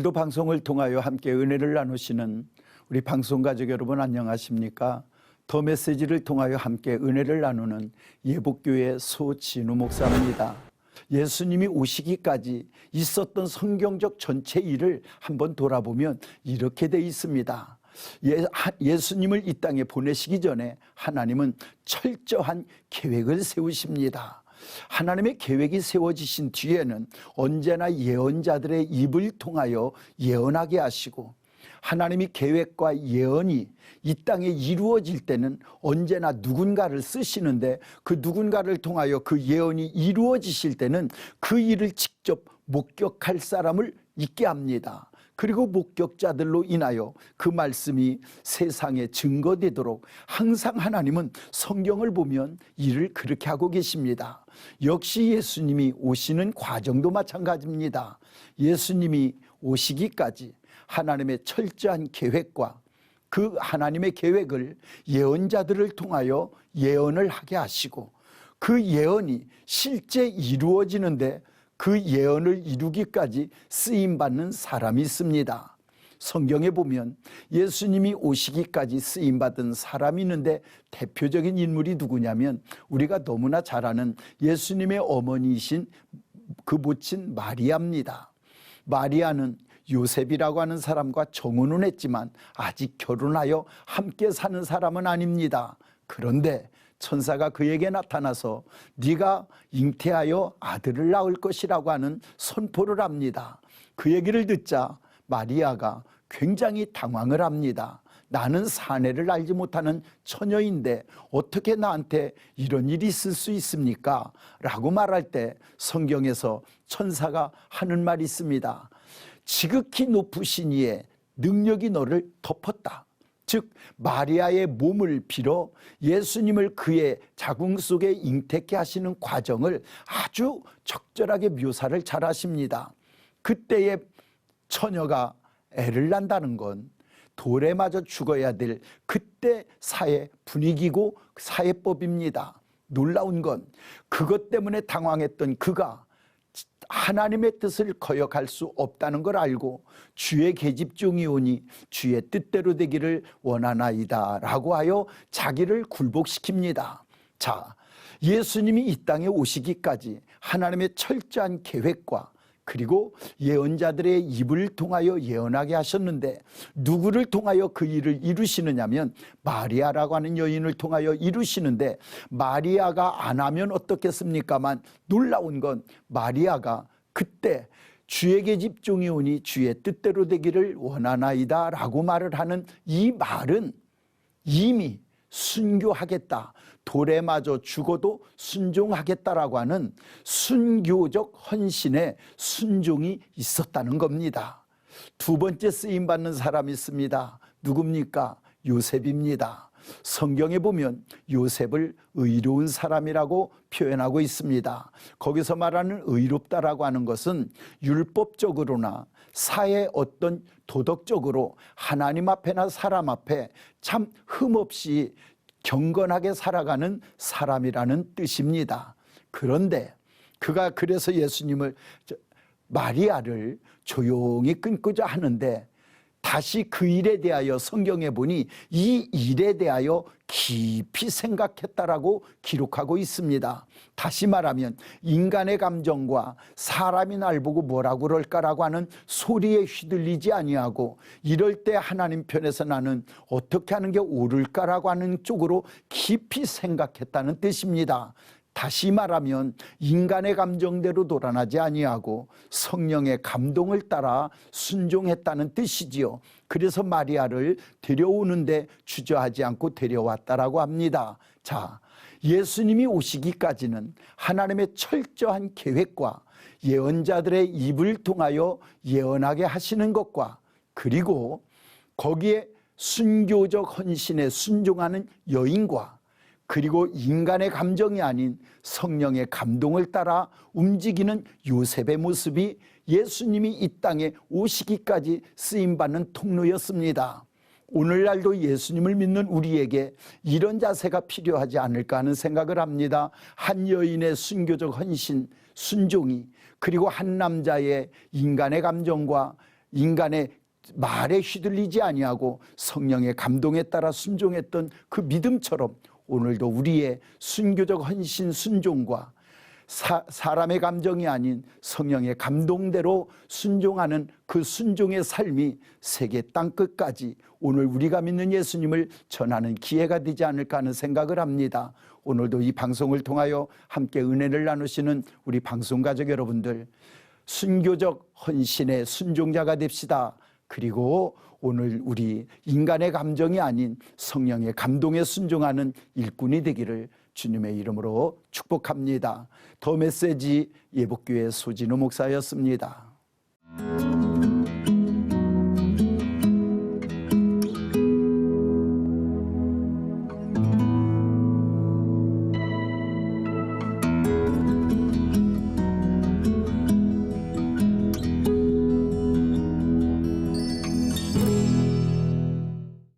오늘도 방송을 통하여 함께 은혜를 나누시는 우리 방송가족 여러분 안녕하십니까? 더 메시지를 통하여 함께 은혜를 나누는 예복교회 소진우 목사입니다. 예수님이 오시기까지 있었던 성경적 전체 일을 한번 돌아보면 이렇게 돼 있습니다. 예수님을 이 땅에 보내시기 전에 하나님은 철저한 계획을 세우십니다. 하나님의 계획이 세워지신 뒤에는 언제나 예언자들의 입을 통하여 예언하게 하시고, 하나님이 계획과 예언이 이 땅에 이루어질 때는 언제나 누군가를 쓰시는데, 그 누군가를 통하여 그 예언이 이루어지실 때는 그 일을 직접 목격할 사람을 있게 합니다. 그리고 목격자들로 인하여 그 말씀이 세상에 증거되도록 항상 하나님은 성경을 보면 일을 그렇게 하고 계십니다. 역시 예수님이 오시는 과정도 마찬가지입니다. 예수님이 오시기까지 하나님의 철저한 계획과 그 하나님의 계획을 예언자들을 통하여 예언을 하게 하시고, 그 예언이 실제 이루어지는데 그 예언을 이루기까지 쓰임받는 사람이 있습니다. 성경에 보면 예수님이 오시기까지 쓰임받은 사람이 있는데, 대표적인 인물이 누구냐면 우리가 너무나 잘 아는 예수님의 어머니이신 그 모친 마리아입니다. 마리아는 요셉이라고 하는 사람과 정혼은 했지만 아직 결혼하여 함께 사는 사람은 아닙니다. 그런데 천사가 그에게 나타나서 네가 잉태하여 아들을 낳을 것이라고 하는 선포를 합니다. 그 얘기를 듣자 마리아가 굉장히 당황을 합니다. 나는 사내를 알지 못하는 처녀인데 어떻게 나한테 이런 일이 있을 수 있습니까? 라고 말할 때 성경에서 천사가 하는 말이 있습니다. 지극히 높으신 이의 능력이 너를 덮었다. 즉 마리아의 몸을 빌어 예수님을 그의 자궁 속에 잉태케 하시는 과정을 아주 적절하게 묘사를 잘 하십니다. 그때의 처녀가 애를 낳는다는 건 돌에 맞아 죽어야 될 그때 사회 분위기고 사회법입니다. 놀라운 건 그것 때문에 당황했던 그가 하나님의 뜻을 거역할 수 없다는 걸 알고 주의 계집종이 오니 주의 뜻대로 되기를 원하나이다 라고 하여 자기를 굴복시킵니다. 자, 예수님이 이 땅에 오시기까지 하나님의 철저한 계획과 그리고 예언자들의 입을 통하여 예언하게 하셨는데, 누구를 통하여 그 일을 이루시느냐면 마리아라고 하는 여인을 통하여 이루시는데, 마리아가 안 하면 어떻겠습니까만 놀라운 건 마리아가 그때 주의 계집종이 오니 주의 뜻대로 되기를 원하나이다 라고 말을 하는 이 말은 이미 순교하겠다, 돌에 맞아 죽어도 순종하겠다라고 하는 순교적 헌신의 순종이 있었다는 겁니다. 두 번째 쓰임받는 사람이 있습니다. 누굽니까? 요셉입니다. 성경에 보면 요셉을 의로운 사람이라고 표현하고 있습니다. 거기서 말하는 의롭다라고 하는 것은 율법적으로나 사회 어떤 도덕적으로 하나님 앞에나 사람 앞에 참 흠없이 경건하게 살아가는 사람이라는 뜻입니다. 그런데 그가 그래서 예수님을, 마리아를 조용히 끊고자 하는데 다시 그 일에 대하여 성경에 보니 이 일에 대하여 깊이 생각했다라고 기록하고 있습니다. 다시 말하면 인간의 감정과 사람이 날 보고 뭐라고 그럴까라고 하는 소리에 휘둘리지 아니하고, 이럴 때 하나님 편에서 나는 어떻게 하는 게 옳을까라고 하는 쪽으로 깊이 생각했다는 뜻입니다. 다시 말하면 인간의 감정대로 돌아나지 아니하고 성령의 감동을 따라 순종했다는 뜻이지요. 그래서 마리아를 데려오는데 주저하지 않고 데려왔다라고 합니다. 자, 예수님이 오시기까지는 하나님의 철저한 계획과 예언자들의 입을 통하여 예언하게 하시는 것과, 그리고 거기에 순교적 헌신에 순종하는 여인과, 그리고 인간의 감정이 아닌 성령의 감동을 따라 움직이는 요셉의 모습이 예수님이 이 땅에 오시기까지 쓰임받는 통로였습니다. 오늘날도 예수님을 믿는 우리에게 이런 자세가 필요하지 않을까 하는 생각을 합니다. 한 여인의 순교적 헌신, 순종이, 그리고 한 남자의 인간의 감정과 인간의 말에 휘둘리지 아니하고 성령의 감동에 따라 순종했던 그 믿음처럼 오늘도 우리의 순교적 헌신 순종과 사람의 감정이 아닌 성령의 감동대로 순종하는 그 순종의 삶이 세계 땅끝까지 오늘 우리가 믿는 예수님을 전하는 기회가 되지 않을까 하는 생각을 합니다. 오늘도 이 방송을 통하여 함께 은혜를 나누시는 우리 방송가족 여러분들, 순교적 헌신의 순종자가 됩시다. 그리고 오늘 우리 인간의 감정이 아닌 성령의 감동에 순종하는 일꾼이 되기를 주님의 이름으로 축복합니다. 더 메시지 예복교회 소진우 목사였습니다.